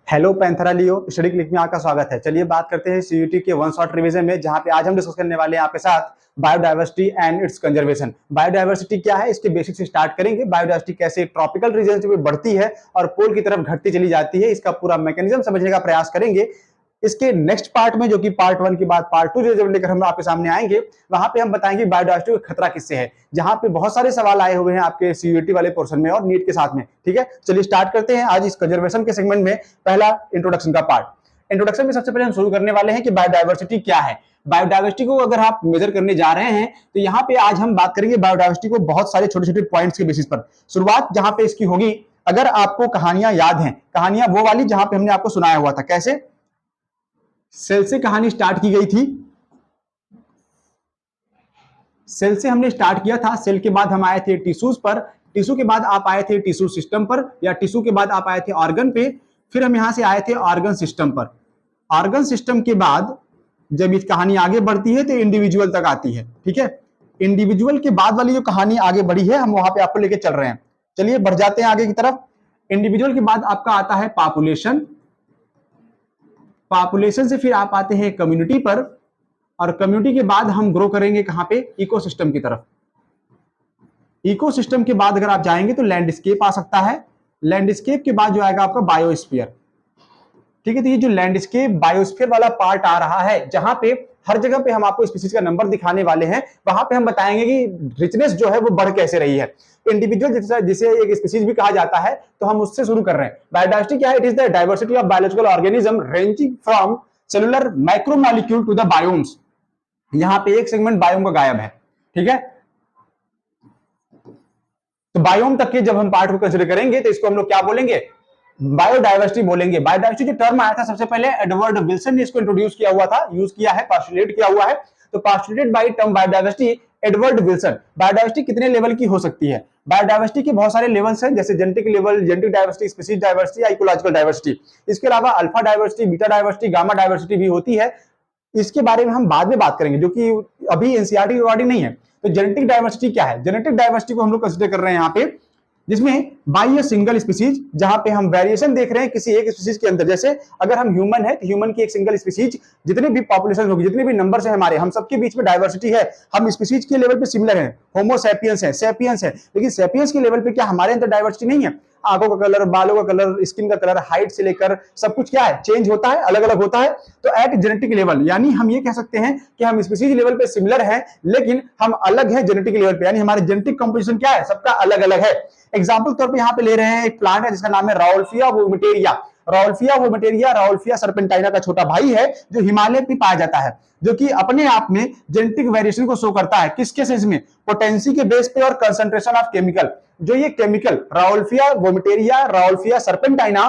Hello Panthera लियो study click में आपका स्वागत है। चलिए बात करते हैं सीयूटी के वन शॉट रिवीजन में, जहां पे आज हम डिस्कस करने वाले हैं आपके साथ biodiversity and it's conservation. Biodiversity क्या है, इसके बेसिक से स्टार्ट करेंगे। बायोडायवर्सिटी कैसे ट्रॉपिकल रीजन में बढ़ती है और पोल की तरफ घटती चली जाती है, इसका पूरा मैकेनिज्म समझने का प्रयास करेंगे। इसके नेक्स्ट पार्ट में, जो कि पार्ट 1 के बाद पार्ट 2 जब लेकर हम आपके सामने आएंगे, वहां पे हम बताएंगे बायोडायवर्सिटी का खतरा किससे है, जहां पे बहुत सारे सवाल आए हुए हैं आपके सीयूटी वाले पोर्शन में और नीट के साथ में। ठीक है, चलिए स्टार्ट करते हैं आज इस कंजर्वेशन के सेगमेंट में पहला इंट्रोडक्शन का पार्ट। इंट्रोडक्शन में सबसे पहले हम शुरू करने वाले हैं कि बायोडायवर्सिटी क्या है। बायोडायवर्सिटी को अगर आप मेजर करने जा रहे हैं तो यहाँ पे आज हम बात करेंगे बायोडायवर्सिटी को बहुत सारे छोटे छोटे पॉइंट्स के बेसिस पर। शुरुआत जहां पे इसकी होगी, अगर आपको कहानियां याद हैं, कहानियां वो वाली जहां पे हमने आपको सुनाया हुआ था, कैसे सेल से कहानी स्टार्ट की गई थी। सेल से हमने स्टार्ट किया था, सेल के बाद हम आए थे टिश्यूज पर, टिश्यू के बाद आप आए थे टिश्यू सिस्टम पर, या टिश्यू के बाद आप आए थे ऑर्गन पे, फिर हम यहां से आए थे ऑर्गन सिस्टम पर। ऑर्गन सिस्टम के बाद जब ये कहानी आगे बढ़ती है तो इंडिविजुअल तक आती है। ठीक है, इंडिविजुअल के बाद वाली जो कहानी आगे बढ़ी है हम वहां पे आपको लेके चल रहे हैं। चलिए बढ़ जाते हैं आगे की तरफ। इंडिविजुअल के बाद आपका आता है पॉपुलेशन, पॉपुलेशन से फिर आप आते हैं कम्युनिटी पर, और कम्युनिटी के बाद हम ग्रो करेंगे कहां पे, इकोसिस्टम की तरफ। इकोसिस्टम के बाद अगर आप जाएंगे तो लैंडस्केप आ सकता है। लैंडस्केप के बाद जो आएगा आपका बायोस्फीयर। ठीक है, तो ये जो लैंडस्केप बायोस्फीयर वाला पार्ट आ रहा है, जहां पे हर जगह पे हम आपको स्पीशीज का नंबर दिखाने वाले हैं, वहां पे हम बताएंगे कि रिचनेस जो है वो बढ़ कैसे रही है। इंडिविजुअल जिसे एक स्पीशीज भी कहा जाता है, तो हम उससे शुरू कर रहे हैं। बायोडायवर्सिटी क्या है? It is the diversity of biological organism ranging from cellular micromolecule to the biomes. यहां पे एक सेगमेंट बायोम का गायब है। ठीक है, तो बायोम तक के जब हम पार्ट को कंसीडर करेंगे तो इसको हम लोग क्या बोलेंगे, बायोडायवर्सिटी बोलेंगे। बायोडायवर्सिटी जो टर्म आया था सबसे पहले एडवर्ड विल्सन ने इसको इंट्रोड्यूस किया हुआ था, यूज किया है, पास्टुलेट किया हुआ है। तो postulated by term biodiversity Edward Wilson. Biodiversity कितने लेवल की हो सकती है? बायोडायवर्सिटी के बहुत सारे लेवल्स हैं, जैसे genetic level, genetic diversity, species diversity या इकोलॉजिकल डायवर्सिटी। इसके अलावा alpha diversity, beta diversity, gamma diversity भी होती है। इसके बारे में हम बाद में बात करेंगे, जो कि अभी एनसीईआरटी रिकॉर्डिंग नहीं है। तो जेनेटिक डायवर्सिटी क्या है? जेनेटिक डायवर्सिटी को हम लोग कंसीडर कर रहे हैं यहाँ पे, जिसमें बाय ए सिंगल स्पीशीज, जहां पे हम वेरिएशन देख रहे हैं किसी एक स्पीशीज के अंदर। जैसे अगर हम ह्यूमन है तो ह्यूमन की एक सिंगल स्पीशीज, जितने भी पॉपुलेशन होगी, जितने भी नंबर है हमारे, हम सबके बीच में डायवर्सिटी है। हम स्पीशीज के लेवल पे सिमिलर हैं, होमो सैपियंस है, सैपियंस है, लेकिन सैपियंस के लेवल पे क्या हमारे अंदर डायवर्सिटी नहीं है? आंखों का कलर, बालों का कलर, स्किन का कलर, हाइट से लेकर सब कुछ क्या है, चेंज होता है, अलग अलग होता है। तो एट जेनेटिक लेवल, यानी हम ये कह सकते हैं कि हम स्पीशीज लेवल पे सिमिलर हैं, लेकिन हम अलग हैं जेनेटिक लेवल पे, यानी हमारे जेनेटिक कंपोजिशन क्या है, सबका अलग अलग है। एग्जाम्पल तौर पे यहाँ पे ले रहे हैं, एक प्लांट है जिसका नाम है राउल्फिया वोमेटेरिया। राउल्फिया वोमेटेरिया राउल्फिया सर्पेंटाइना का छोटा भाई है, जो हिमालय पे पाया जाता है, जो कि अपने आप में जेनेटिक वेरिएशन को शो करता है। किसके सेंस में? पोटेंसी के बेस पे और कंसंट्रेशन ऑफ केमिकल। जो ये केमिकल राउल्फिया वोमेटेरिया, राउल्फिया सर्पेंटाइना,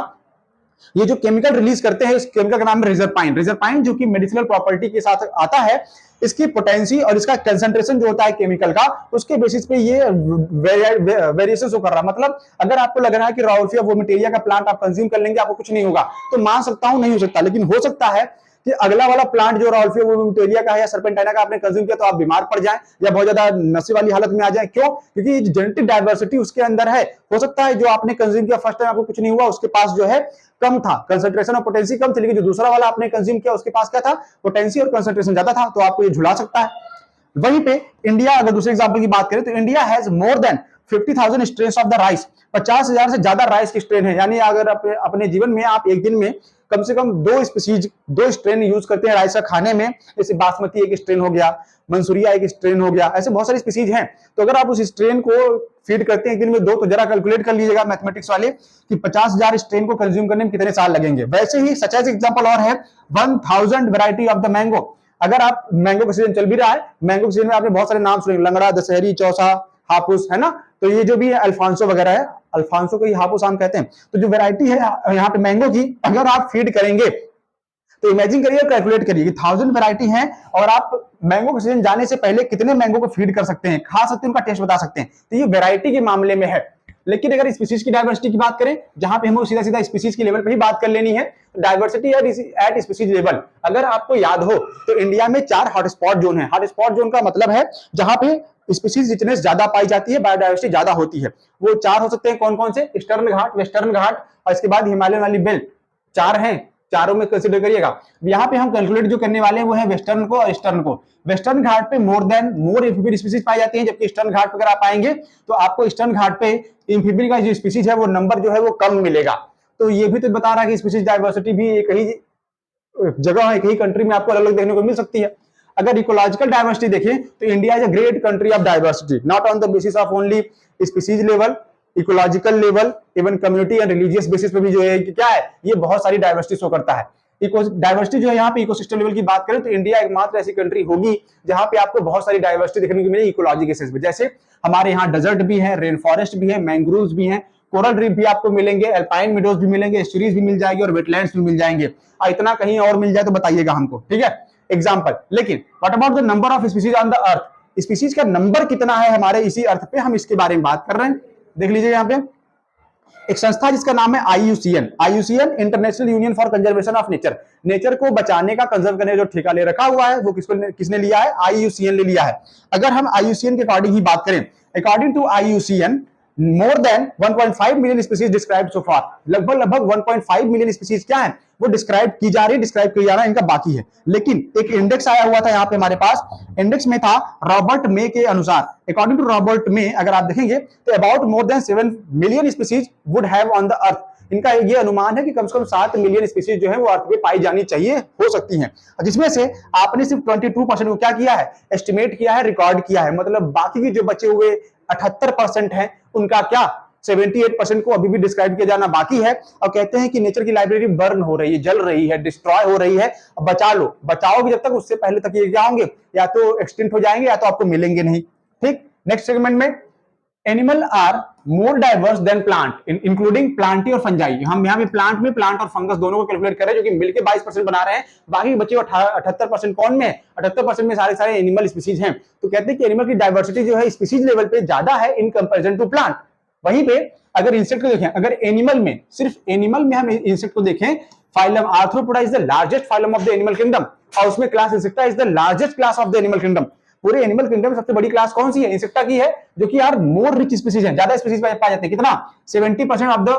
ये जो केमिकल रिलीज करते हैं, इस केमिकल का नाम है रिजरपाइन। रिजरपाइन जो कि मेडिसिनल प्रॉपर्टी के साथ आता है, इसकी पोटेंसी और इसका कंसंट्रेशन जो होता है केमिकल का, उसके बेसिस पे ये वेरिएशन शो कर रहा है। मतलब अगर आपको लग रहा है कि राउल्फिया वोमेटेरिया का प्लांट आप कंज्यूम कर लेंगे आपको कुछ नहीं होगा, तो मान सकता हूं नहीं हो सकता, लेकिन हो सकता है कि अगला वाला प्लांट जो राउल्फिया वोमेटेरिया का है या सर्पेंटाइना का आपने कंज्यूम किया तो आप बीमार पड़ जाएं या बहुत ज्यादा नशे वाली हालत में आ जाएं। क्यों? क्योंकि जेनेटिक डायवर्सिटी उसके अंदर है। हो सकता है जो आपने कंज्यूम किया फर्स्ट टाइम आपको कुछ नहीं हुआ, उसके पास जो है कम था, कंसंट्रेशन और पोटेंसी कम थी, लेकिन जो दूसरा वाला आपने कंज्यूम किया उसके पास क्या था, पोटेंसी और कंसंट्रेशन ज्यादा था, तो आपको ये झुला सकता है। वहीं पे इंडिया, अगर दूसरे एग्जांपल की बात करें तो India has more than 50,000 strains of the rice. 50,000 से ज्यादा राइस की स्ट्रेन है, यानी अगर अपने जीवन में आप एक दिन में कम से कम दो स्ट्रेन यूज करते हैं राइस का खाने में। जैसे बासमती एक स्ट्रेन हो गया, मंसूरिया एक स्ट्रेन हो गया, ऐसे बहुत सारी स्पीसीज हैं। तो अगर आप उस स्ट्रेन को फीड करते हैं एक दिन में दो, तो जरा कैलकुलेट कर लीजिएगा मैथमेटिक्स वाले कि 50,000 स्ट्रेन को कंज्यूम करने में कितने साल लगेंगे। वैसे ही सच एज एग्जांपल और है 1000 वैरायटी ऑफ द मैंगो। अगर आप मैंगो का सीजन चल भी रहा है, मैंगो के सीजन में आपने बहुत सारे नाम सुने, लंगड़ा, दशहरी, चौसा, हापुस, है ना? तो ये जो भी है अल्फांसो वगैरह है, अल्फांसो को ही हापुस आम कहते हैं। तो जो वैरायटी है यहाँ पे मैंगो की, अगर आप फीड करेंगे तो इमेजिन करिए, कैलकुलेट करिए कि 1000 वैरायटी है और आप मैंगो के सीजन जाने से पहले कितने मैंगो को फीड कर सकते हैं, खा सकते हैं, उनका टेस्ट बता सकते हैं। तो ये वैरायटी के मामले में है। लेकिन अगर स्पीशीज की डायवर्सिटी की बात करें, जहां पे हमें सीधा सीधा स्पीशीज के लेवल पे ही बात कर लेनी है, डायवर्सिटी एट स्पीशीज लेवल, अगर आपको याद हो तो इंडिया में 4 हॉटस्पॉट जोन है। हॉटस्पॉट जोन का मतलब है जहां पे स्पीशीज रिचनेस ज्यादा पाई जाती है, बायोडायवर्सिटी ज्यादा होती है। वो 4 हो सकते हैं, कौन कौन से? ईस्टर्न घाट, वेस्टर्न घाट, और इसके बाद हिमालयन वाली बेल्ट, 4 हैं, चारों में कंसीडर करिएगा। यहाँ पे हम कैलकुलेट जो करने वाले हैं वो है वेस्टर्न को और ईस्टर्न को। वेस्टर्न घाट पे मोर एम्फीबियन स्पीसीज पाई जाती हैं, जबकि ईस्टर्न घाट पर अगर आप आएंगे तो आपको ईस्टर्न घाट पे एम्फीबियन का जो स्पीसीज है वो नंबर जो है वो कम मिलेगा। तो ये भी तो बता रहा है कि स्पीसीज डाइवर्सिटी भी एक ही जगह है, एक ही कंट्री में आपको अलग अलग देखने को मिल सकती है। अगर इकोलॉजिकल डाइवर्सिटी देखें तो India is a great country of diversity, not on the basis of only species level, ecological level, even community and religious basis पे भी जो है क्या है, ये बहुत सारी डाइवर्सिटी शो करता है। डाइवर्सिटी जो है यहाँ पे इकोसिस्टम लेवल की बात करें तो इंडिया एकमात्र ऐसी कंट्री होगी जहां पे आपको बहुत सारी डाइवर्सिटी देखने को मिलेगी इकोलॉजी के सेंस में। जैसे हमारे यहाँ डेजर्ट भी है, रेन फॉरेस्ट भी है, मैंग्रोव्स भी है, कोरल रीफ भी आपको मिलेंगे, अल्पाइन मीडोज भी मिलेंगे, एस्चुरीज भी मिल जाएगी और वेटलैंड्स भी मिल जाएंगे। इतना कहीं और मिल जाए तो बताइएगा हमको, ठीक है, एग्जाम्पल। लेकिन what about the number of species on the earth, species का नंबर कितना है हमारे इसी अर्थ पे, हम इसके बारे में बात कर रहे हैं। देख लीजिए यहाँ पे एक संस्था जिसका नाम है IUCN, international union for conservation of nature. Nature को बचाने का, कंजर्व करने का जो ठेका ले रखा हुआ है वो किसने लिया है, IUCN ले लिया है। अगर हम IUCN के अकॉर्डिंग ही बात करें, according to IUCN more than 1.5 million species describe so far, लगभग 1.5 मिलियन स्पीसीज क्या है वो डिस्क्राइब की जा रही है, डिस्क्राइब किया जा रहा है, इनका बाकी है। लेकिन एक इंडेक्स आया हुआ था यहाँ पे हमारे पास, इंडेक्स में था रॉबर्ट मे के अनुसार, अकॉर्डिंग टू रॉबर्ट मे अगर आप देखेंगे तो about more than 7 million species would have on the earth. इनका ये अनुमान है कि कम से कम 7 मिलियन स्पीसीज जो है वो अर्थ पे पाई जानी चाहिए, हो सकती हैं, जिसमें से आपने सिर्फ 22% को क्या किया है, एस्टिमेट किया है, रिकॉर्ड किया है। मतलब बाकी के जो बचे हुए 78% हैं उनका क्या, 78% को अभी भी डिस्क्राइब किया जाना बाकी है। और कहते हैं कि नेचर की लाइब्रेरी बर्न हो रही है, जल रही है, डिस्ट्रॉय हो रही है, बचा लो, बचाओगे जब तक उससे पहले तक ये क्या होंगे, या तो एक्सटिंक्ट हो जाएंगे या तो आपको मिलेंगे नहीं। ठीक, नेक्स्ट सेगमेंट में animal are more diverse than plant including plantae और फंजाई। हम यहाँ पे प्लांट और फंगस दोनों को कैलकुलेट कर रहे हैं, जो कि मिलकर 22% बना रहे हैं, बाकी बचे 78% कौन में, 78% में सारे एनिमल स्पीसीज हैं। तो कहते हैं कि एनिमल की डाइवर्सिटी जो है स्पीसीज लेवल पे ज्यादा है इन कंपेरिजन टू प्लांट। वहीं पे अगर इंसेक्ट को देखें, अगर एनिमल में, सिर्फ एनिमल में हम इंसेक्ट को देखें, phylum arthropoda is the largest phylum of the animal kingdom, और उसमें class insecta is the largest class of the animal kingdom. पूरे एनिमल किंगडम में सबसे बड़ी क्लास कौन सी है, इंसेक्टा की है, जो कि यार मोर रिच स्पीसीज है, ज्यादा स्पीसीज पाए जाते हैं। कितना, 70% of the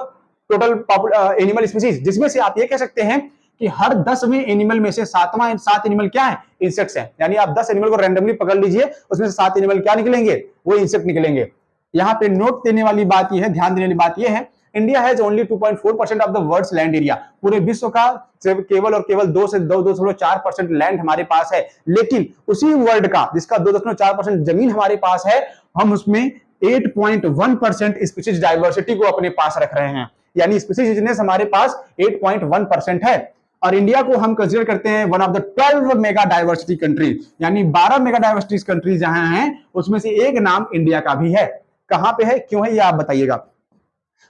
total animal species, जिसमें से आप ये कह सकते हैं कि हर 10वें एनिमल में से 7 एनिमल क्या है, इंसेक्ट्स हैं। यानी आप 10 एनिमल को रैंडमली पकड़ लीजिए, उसमें से 7 एनिमल क्या निकलेंगे, वो इंसेक्ट निकलेंगे। यहाँ पे नोट देने वाली बात यह है, ध्यान देने वाली बात यह है, India has only 2.4% of the world's land area. पूरे विश्व का केवल और केवल 2.4% लैंड हमारे पास है, लेकिन उसी वर्ल्ड का जिसका 2.4% जमीन हमारे पास है, हम उसमें 8.1% स्पीशीज डाइवर्सिटी को अपने पास रख रहे हैं। यानी स्पीशीज रिचनेस हमारे पास 8.1% है, और इंडिया को हम कंसीडर करते हैं one of the 12 mega diversity countries, यानी 12 मेगा डाइवर्सिटी कंट्रीज जहां हैं उसमें से एक नाम इंडिया का भी है। कहां पे है, क्यों है, ये आप बताइएगा।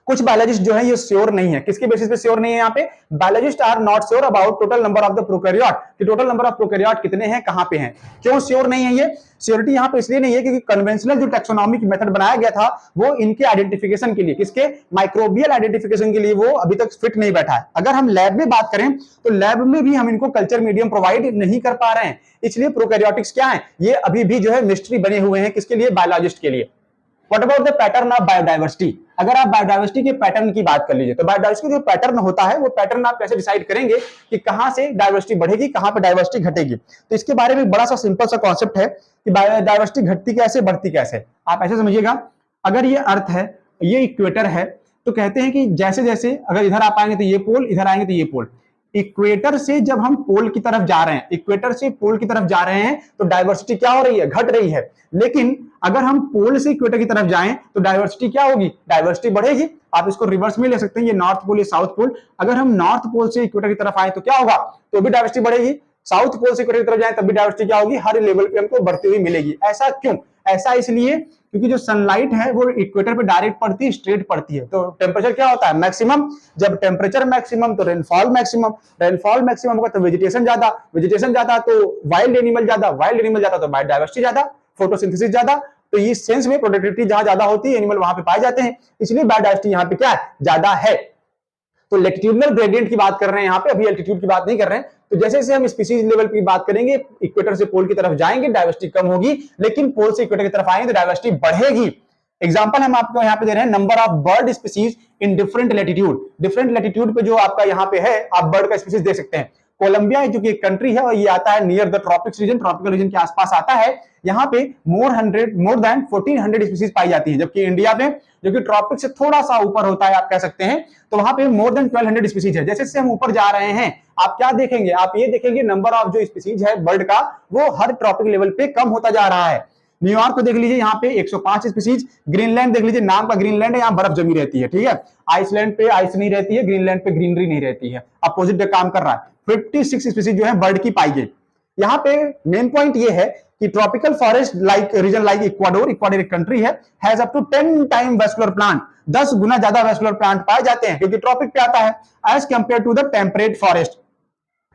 कुछ बायोलॉजिस्ट जो है ये श्योर नहीं है, किसके बेसिस पे श्योर नहीं है, यहाँ पे biologist are not sure about total number of the prokaryote, कि टोटल नंबर ऑफ प्रोकैरियोट कितने हैं, कहां पे हैं। क्यों श्योर नहीं है ये श्योरिटी यहाँ पे इसलिए नहीं है क्योंकि कन्वेंशनल जो टैक्सोनॉमिक मेथड बनाया गया था वो इनके आइडेंटिफिकेशन के लिए, किसके, माइक्रोबियल आइडेंटिफिकेशन के लिए वो अभी तक फिट नहीं बैठा है। अगर हम लैब में बात करें तो लैब में भी हम इनको कल्चर मीडियम प्रोवाइड नहीं कर पा रहे हैं, इसलिए प्रोकैरियोटिक्स क्या है, ये अभी भी जो है मिस्ट्री बने हुए हैं, किसके लिए, बायोलॉजिस्ट के लिए। What about the pattern of biodiversity? अगर आप बायोडाइवर्सिटी के पैटर्न की बात कर लीजिए तो बायोडाइवर्सिटी जो पैटर्न होता है वो पैटर्न आप कैसे डिसाइड करेंगे कि कहां से डाइवर्सिटी बढ़ेगी, कहां पे डाइवर्सिटी घटेगी। तो इसके बारे में बड़ा सा सिंपल सा कॉन्सेप्ट है कि बायोडाइवर्सिटी घटती कैसे, बढ़ती कैसे। आप ऐसे समझिएगा, अगर ये अर्थ है, ये इक्वेटर है, तो कहते हैं कि जैसे जैसे अगर इधर आप आएंगे तो ये पोल, इधर आएंगे तो ये पोल, इक्वेटर से जब हम पोल की तरफ जा रहे हैं, इक्वेटर से पोल की तरफ जा रहे हैं तो डाइवर्सिटी क्या हो रही है, घट रही है। लेकिन अगर हम पोल से इक्वेटर की तरफ जाएं तो डाइवर्सिटी क्या होगी, डाइवर्सिटी बढ़ेगी। आप इसको रिवर्स में ले सकते हैं, ये नॉर्थ पोल, ये साउथ पोल। अगर हम नॉर्थ पोल से इक्वेटर की तरफ आए तो क्या होगा, तो भी डाइवर्सिटी बढ़ेगी। साउथ पोल से इक्वेटर की तरफ जाए तब भी डाइवर्सिटी क्या होगी, हर लेवल पे हमको बढ़ती हुई मिलेगी। ऐसा क्यों, ऐसा इसलिए क्योंकि जो सनलाइट है वो इक्वेटर पे डायरेक्ट पड़ती है, स्ट्रेट पड़ती है, तो टेम्परेचर क्या होता है, मैक्सिमम। जब टेम्परेचर मैक्सिमम तो रेनफॉल मैक्सिमम, रेनफॉल मैक्सिमम होगा तो वेजिटेशन ज्यादा, वेजिटेशन ज्यादा तो वाइल्ड एनिमल ज्यादा, वाइल्ड एनिमल ज्यादा तो बायोडाइवर्सिटी ज्यादा, फोटोसिंथेसिस ज्यादा। तो इस सेंस में प्रोडक्टिविटी जहां ज्यादा होती है एनिमल वहां पे पाए जाते हैं, इसलिए बायोडाइवर्सिटी यहाँ पे क्या है, ज्यादा है। तो लैटिट्यूडनल ग्रेडियंट की बात कर रहे हैं यहाँ पे, अभी एल्टीट्यूड की बात नहीं कर रहे हैं। तो जैसे जैसे हम स्पीसीज लेवल की बात करेंगे, इक्वेटर से पोल की तरफ जाएंगे डाइवर्सिटी कम होगी, लेकिन पोल से इक्वेटर की तरफ आएंगे तो डाइवर्सिटी बढ़ेगी। एग्जाम्पल हम आपको यहाँ पे दे रहे हैं, number of bird species in different latitude. Different latitude पे जो आपका यहाँ पे है, आप बर्ड का स्पीसीज देख सकते हैं। कोलंबिया जो कि एक कंट्री है और ये आता है near the tropics region, tropical region के आसपास आता है। यहाँ पे मोर देन 1400 स्पीसीज पाई जाती है, जबकि इंडिया में जो कि ट्रॉपिक से थोड़ा सा ऊपर होता है आप कह सकते हैं, तो वहां पे मोर देन 1200 स्पीसीज है। जैसे जैसे हम ऊपर जा रहे हैं आप क्या देखेंगे, आप ये देखेंगे नंबर ऑफ जो स्पीसीज है बर्ड का वो हर ट्रॉपिक लेवल पे कम होता जा रहा है। न्यूयॉर्क को देख लीजिए, यहाँ पे 105 स्पीसीज। ग्रीनलैंड देख लीजिए, नाम का ग्रीनलैंड है, यहाँ बर्फ जमी रहती है, ठीक है। आइसलैंड पे आइस नहीं रहती है, ग्रीनलैंड पे ग्रीनरी नहीं रहती है, अपोजिट काम कर रहा है। 56 स्पीसीज जो है बर्ड की पाई गई। यहाँ पे मेन पॉइंट ये है कि tropical forest like region like Ecuador एक कंट्री है, has up to 10 time vascular plant, 10 गुना ज्यादा वेस्कुलर प्लांट पाए जाते हैं क्योंकि ट्रॉपिक पे आता है, as compare to the temperate forest.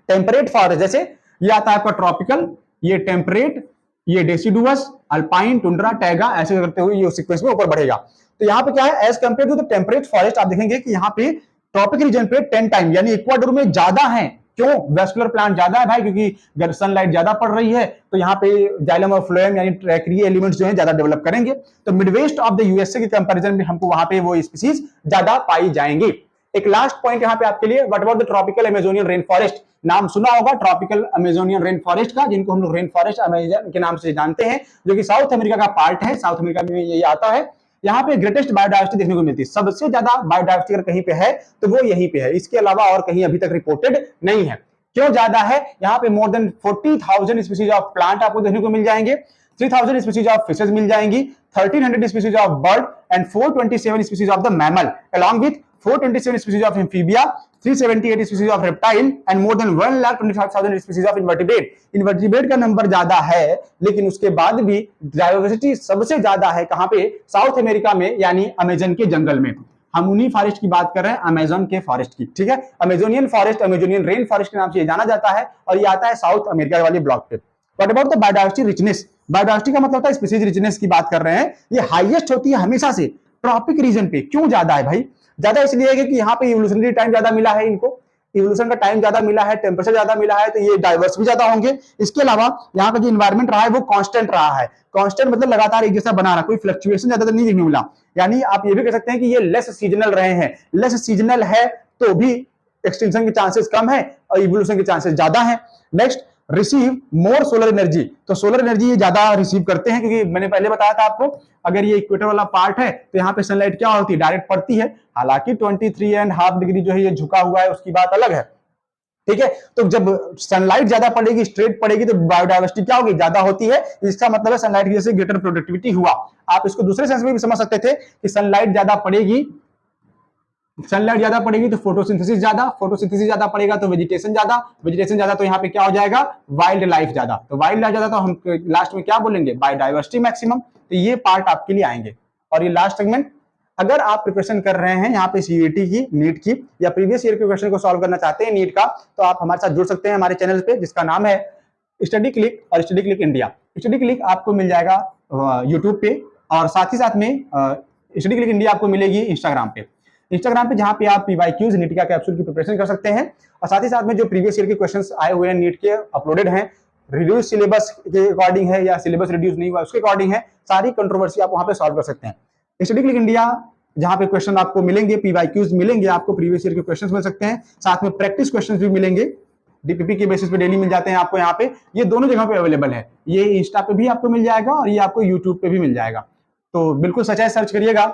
Temperate forest जैसे ये आता है आपका ट्रॉपिकल, ये टेम्परेट, ये डेसिडुअस, अल्पाइन, टुंड्रा, टैगा, ऐसे करते हुए ये सीक्वेंस में ऊपर बढ़ेगा। तो यहाँ पे क्या है, as compare to the temperate forest आप देखेंगे कि यहाँ पे ट्रॉपिक रीजन पे 10 टाइम यानी इक्वाडोर में ज्यादा है। क्यों? वेस्कुलर प्लांट ज्यादा है भाई, क्योंकि सनलाइट ज्यादा पड़ रही है तो यहाँ पे जाइलम और फ्लोएम यानी ट्रैक्रिय एलिमेंट्स जो है ज्यादा डेवलप करेंगे। तो मिडवेस्ट ऑफ द यूएसए के कंपैरिजन में हमको वहां पे वो स्पीसीज ज्यादा पाई जाएंगी। एक लास्ट पॉइंट यहाँ पे आपके लिए, what about the tropical Amazonian rain forest. नाम सुना होगा ट्रॉपिकल अमेजोनियन रेन फॉरेस्ट का, जिनको हम लोग रेन फॉरेस्ट अमेजन के नाम से जानते हैं, जो कि साउथ अमेरिका का पार्ट है। साउथ अमेरिका में ये आता है। यहाँ पे ग्रेटेस्ट बायोडाइवर्सिटी देखने को मिलती है, सबसे ज्यादा बायोडाइवर्सिटी अगर कहीं पे है तो वो यहीं पे है, इसके अलावा और कहीं अभी तक रिपोर्टेड नहीं है। क्यों ज्यादा है? यहाँ पे more than 40,000 species of plant आपको देखने को मिल जाएंगे, 3000 स्पीसीज ऑफ फिशेज मिल जाएंगी, 1300 species of bird and 427 species of the mammal, along with 427 species of amphibia, 378 species of reptile and more than 1,25,000 species of invertebrate। Invertebrate का number ज्यादा है, लेकिन उसके बाद भी डायवर्सिटी सबसे ज्यादा है कहां पे? साउथ अमेरिका में, यानी अमेजन के जंगल में। हम उन्हीं फॉरेस्ट की बात कर रहे हैं, अमेजन के फॉरेस्ट की, ठीक है। Amazonian forest, Amazonian rain forest के नाम से ये जाना जाता है और ये आता है साउथ अमेरिका वाले ब्लॉक पे। What about the biodiversity richness? Biodiversity का मतलब होता है स्पीसीज रिचनेस की बात कर रहे हैं, ये हाईएस्ट होती है हमेशा से ट्रॉपिक रीजन पे। क्यों ज्यादा है भाई? ज्यादा इसलिए है कि यहाँ पे इवोल्यूशनरी टाइम ज्यादा मिला है, इनको इवोल्यूशन का टाइम ज्यादा मिला है, टेम्परेचर ज्यादा मिला है, तो ये डाइवर्स भी ज्यादा होंगे। इसके अलावा यहाँ का जो इन्वायरमेंट रहा है वो कांस्टेंट रहा है। कांस्टेंट मतलब लगातार एक जैसा बना रहा, कोई फ्लक्चुएशन ज्यादा नहीं देखने मिला। यानी आप ये भी कह सकते हैं कि ये लेस सीजनल रहे हैं। लेस सीजनल है तो भी एक्सटिंक्शन के चांसेस कम है और इवोल्यूशन के चांसेस ज्यादा है। नेक्स्ट, रिसीव मोर सोलर एनर्जी, तो सोलर एनर्जी ये ज्यादा रिसीव करते हैं, क्योंकि मैंने पहले बताया था आपको, अगर ये इक्वेटर वाला पार्ट है तो यहाँ पे सनलाइट क्या होती है? डायरेक्ट पड़ती है। हालांकि 23.5 डिग्री जो है ये झुका हुआ है, उसकी बात अलग है, ठीक है। तो जब सनलाइट ज्यादा पड़ेगी, स्ट्रेट पड़ेगी, तो बायोडाइवर्सिटी क्या होगी? ज्यादा होती है। इसका मतलब है सनलाइट की वजह से ग्रेटर प्रोडक्टिविटी हुआ। आप इसको दूसरे सेंस में भी समझ सकते थे कि सनलाइट ज्यादा पड़ेगी, तो फोटोसिंथेसिस ज्यादा पड़ेगा तो वेजिटेशन ज्यादा, तो यहाँ पे क्या हो जाएगा? वाइल्ड लाइफ ज्यादा। तो वाइल्ड लाइफ ज्यादा तो हम लास्ट में क्या बोलेंगे? Biodiversity maximum. तो ये पार्ट आपके लिए आएंगे। और ये लास्ट सेगमेंट, अगर आप प्रिपरेशन कर रहे हैं यहाँ पे सीयूईटी की, नीट की, या प्रीवियस ईयर के क्वेश्चन को सॉल्व करना चाहते हैं नीट का, तो आप हमारे साथ जुड़ सकते हैं हमारे चैनल पे, जिसका नाम है स्टडी क्लिक और study click India. Study click आपको मिल जाएगा यूट्यूब पे, और साथ ही साथ में स्टडी क्लिक इंडिया आपको मिलेगी इंस्टाग्राम पे, जहां पे आप पीवाईक्यूज नीट का कैप्सूल की प्रिपरेशन कर सकते हैं। और साथ ही साथ में जो प्रीवियस ईयर के क्वेश्चंस आए हुए हैं नीट के, अपलोडेड हैं, रिड्यूस सिलेबस के अकॉर्डिंग है या सिलेबस रिड्यूस नहीं हुआ उसके अकॉर्डिंग है, सारी कंट्रोवर्सी आप वहां पे सॉल्व कर सकते हैं। स्टडी क्लिक इंडिया जहां पे क्वेश्चन आपको मिलेंगे, पीवाईक्यूज मिलेंगे, आपको प्रीवियस ईयर के क्वेश्चंस मिल सकते हैं, साथ में प्रैक्टिस क्वेश्चंस भी मिलेंगे, डीपीपी के बेसिस पे डेली मिल जाते हैं आपको यहाँ पे। ये दोनों जगह पे अवेलेबल है, ये इंस्टा पे भी आपको मिल जाएगा और ये आपको यूट्यूब पे भी मिल जाएगा। तो बिल्कुल सच है, सर्च करिएगा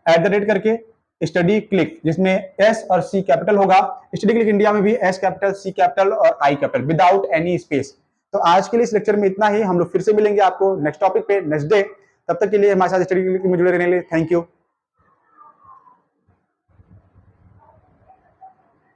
@ करके स्टडी क्लिक, जिसमें एस और सी कैपिटल होगा। स्टडी क्लिक इंडिया में भी एस कैपिटल, सी कैपिटल और आई कैपिटल, विदाउट एनी स्पेस। तो आज के लिए इस लेक्चर में इतना ही। हम लोग फिर से मिलेंगे आपको नेक्स्ट टॉपिक पे नेक्स्ट डे। तब तक के लिए हमारे साथ स्टडी क्लिक में जुड़े रहने के लिए थैंक यू।